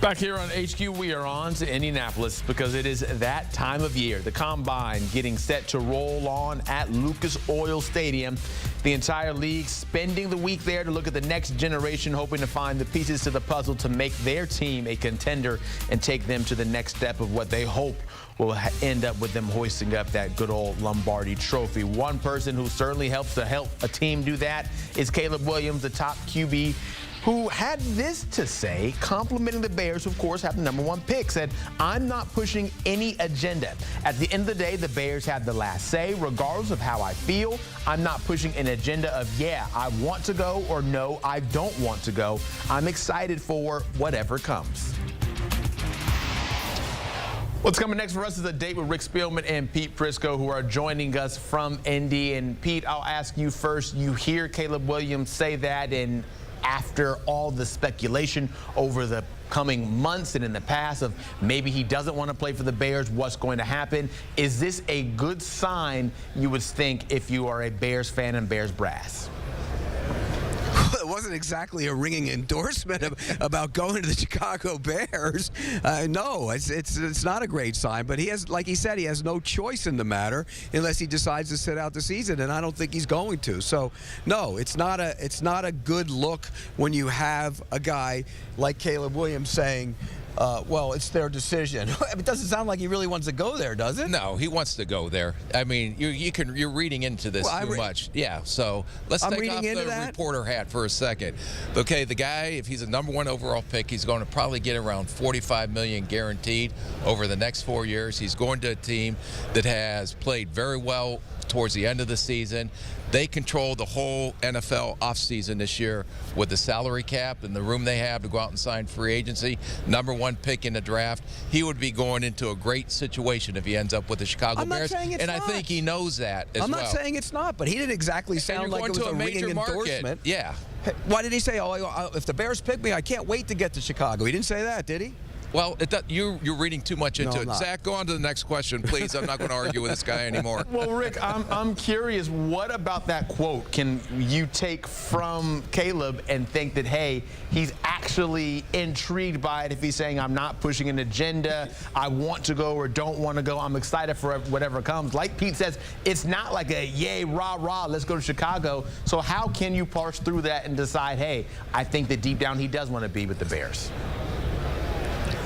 Back here on HQ, we are on to Indianapolis because it is that time of year. The Combine getting set to roll on at Lucas Oil Stadium. The entire league spending the week there to look at the next generation, hoping to find the pieces to the puzzle to make their team a contender and take them to the next step of what they hope will end up with them hoisting up that good old Lombardi trophy. One person who certainly helps to help a team do that is Caleb Williams, the top QB, who had this to say, complimenting the Bears, who of course have the #1 pick, said, "I'm not pushing any agenda. At the end of the day, the Bears have the last say. Regardless of how I feel, I'm not pushing an agenda of, yeah, I want to go, or no, I don't want to go. I'm excited for whatever comes." What's coming next for us is a date with Rick Spielman and Pete Prisco, who are joining us from Indy. And Pete, I'll ask you first. You hear Caleb Williams say that, and after all the speculation over the coming months and in the past of maybe he doesn't want to play for the Bears, what's going to happen? Is this a good sign, you would think, if you are a Bears fan and Bears brass? It wasn't exactly a ringing endorsement about going to the Chicago Bears. No, it's not a great sign. But he has, like he said, he has no choice in the matter unless he decides to sit out the season, and I don't think he's going to. So, no, it's not a good look when you have a guy like Caleb Williams saying, well, it's their decision. It doesn't sound like he really wants to go there, does it? No, he wants to go there. I mean, you're reading into this too much. Yeah, so let's take off the reporter hat for a second. Okay, the guy, if he's a #1 overall pick, he's going to probably get around $45 million guaranteed over the next 4 years. He's going to a team that has played very well towards the end of the season. They control the whole NFL offseason this year with the salary cap and the room they have to go out and sign free agency. #1 pick in the draft. He would be going into a great situation if he ends up with the Chicago Bears. And I think he knows that as well. I'm not saying it's not, but he didn't exactly sound like it was a ringing endorsement. Yeah. Why did he say, oh, if the Bears pick me, I can't wait to get to Chicago? He didn't say that, did he? Well, you're reading too much into it. Zach, go on to the next question, please. I'm not going to argue with this guy anymore. Well, Rick, I'm curious, what about that quote can you take from Caleb and think that, hey, he's actually intrigued by it if he's saying, I'm not pushing an agenda, I want to go or don't want to go, I'm excited for whatever comes. Like Pete says, it's not like a yay, rah, rah, let's go to Chicago. So how can you parse through that and decide, hey, I think that deep down he does want to be with the Bears?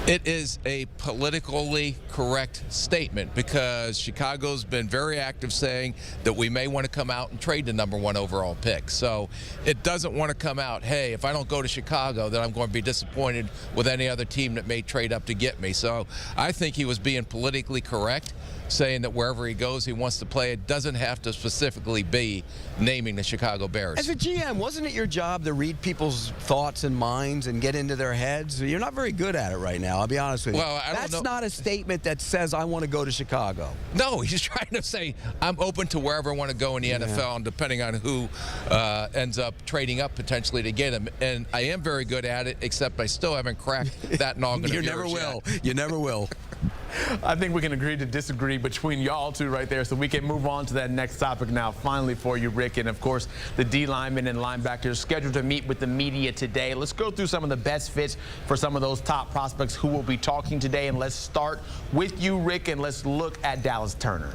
It is a politically correct statement because Chicago's been very active saying that we may want to come out and trade the #1 overall pick. So it doesn't want to come out, hey, if I don't go to Chicago, then I'm going to be disappointed with any other team that may trade up to get me. So I think he was being politically correct, saying that wherever he goes, he wants to play. It doesn't have to specifically be naming the Chicago Bears. As a GM, wasn't it your job to read people's thoughts and minds and get into their heads? You're not very good at it right now, I'll be honest with you. Well, That's not a statement that says, I want to go to Chicago. No, he's trying to say, I'm open to wherever I want to go in the NFL, and depending on who ends up trading up potentially to get him. And I am very good at it, except I still haven't cracked that noggin. You never will. You never will. I think we can agree to disagree between y'all two right there, so we can move on to that next topic now. Finally for you, Rick, and of course the D linemen and linebackers scheduled to meet with the media today. Let's go through some of the best fits for some of those top prospects who will be talking today, and let's start with you, Rick, and let's look at Dallas Turner.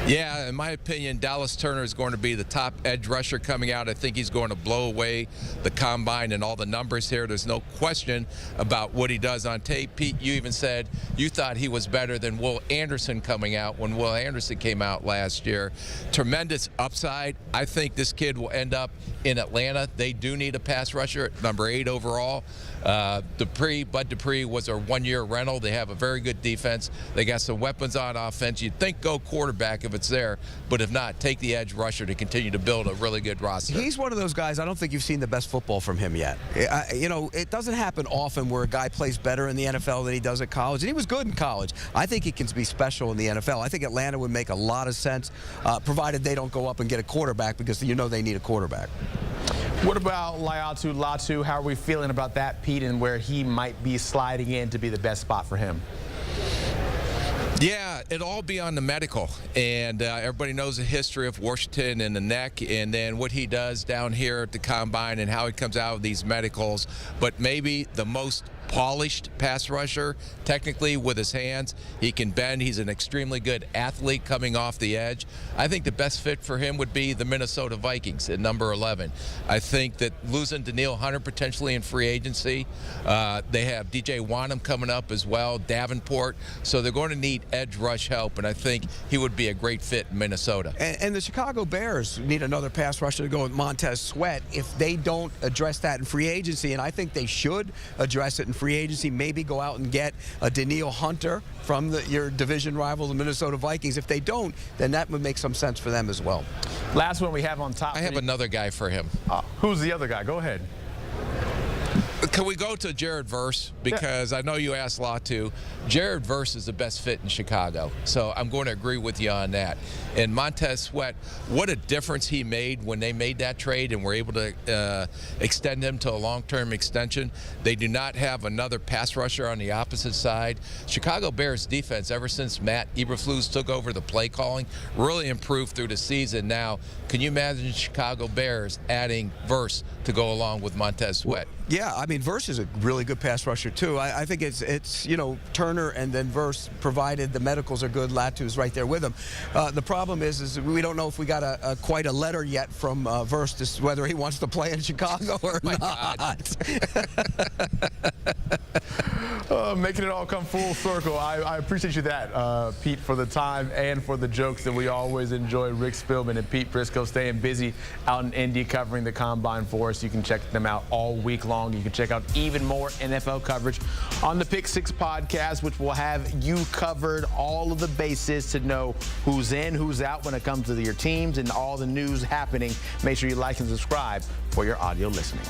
Yeah, in my opinion, Dallas Turner is going to be the top edge rusher coming out. I think he's going to blow away the combine and all the numbers here. There's no question about what he does on tape. Pete, you even said you thought he was better than Will Anderson coming out when Will Anderson came out last year. Tremendous upside. I think this kid will end up in Atlanta. They do need a pass rusher at #8 overall. Bud Dupree was their one-year rental. They have a very good defense. They got some weapons on offense. You'd think go quarterback if it's there, but if not, take the edge rusher to continue to build a really good roster. He's one of those guys, I don't think you've seen the best football from him yet. You know, it doesn't happen often where a guy plays better in the NFL than he does at college, and he was good in college. I think he can be special in the NFL. I think Atlanta would make a lot of sense, provided they don't go up and get a quarterback, because you know they need a quarterback. What about Latu Latu? How are we feeling about that, Pete, and where he might be sliding in to be the best spot for him? Yeah, it'll all be on the medical, and everybody knows the history of Washington and the neck, and then what he does down here at the combine and how he comes out of these medicals. But maybe the most polished pass rusher, technically with his hands. He can bend. He's an extremely good athlete coming off the edge. I think the best fit for him would be the Minnesota Vikings at number 11. I think that losing Danielle Hunter potentially in free agency, they have DJ Wanham coming up as well, Davenport, so they're going to need edge rush help, and I think he would be a great fit in Minnesota. And the Chicago Bears need another pass rusher to go with Montez Sweat if they don't address that in free agency, and I think they should address it in free agency. Maybe go out and get a Danielle Hunter from your division rival, the Minnesota Vikings. If they don't, then that would make some sense for them as well. Last one we have on top. I have another guy for him. Who's the other guy? Go ahead. Can we go to Jared Verse? Because I know you asked Latu. Jared Verse is the best fit in Chicago, so I'm going to agree with you on that. And Montez Sweat, what a difference he made when they made that trade and were able to extend him to a long-term extension. They do not have another pass rusher on the opposite side. Chicago Bears defense, ever since Matt Eberflus took over the play calling, really improved through the season. Now, can you imagine Chicago Bears adding Verse to go along with Montez Sweat? Yeah, I mean, Verse is a really good pass rusher, too. I think it's you know, Turner and then Verse, provided the medicals are good. Latu's right there with him. The problem is we don't know if we got quite a letter yet from Verse to whether he wants to play in Chicago or not. Making it all come full circle. I appreciate you that, Pete, for the time and for the jokes that we always enjoy. Rick Spielman and Pete Prisco staying busy out in Indy covering the combine for us. You can check them out all week long. You can check out even more NFL coverage on the Pick Six podcast, which will have you covered all of the bases to know who's in, who's out when it comes to your teams and all the news happening. Make sure you like and subscribe for your audio listening.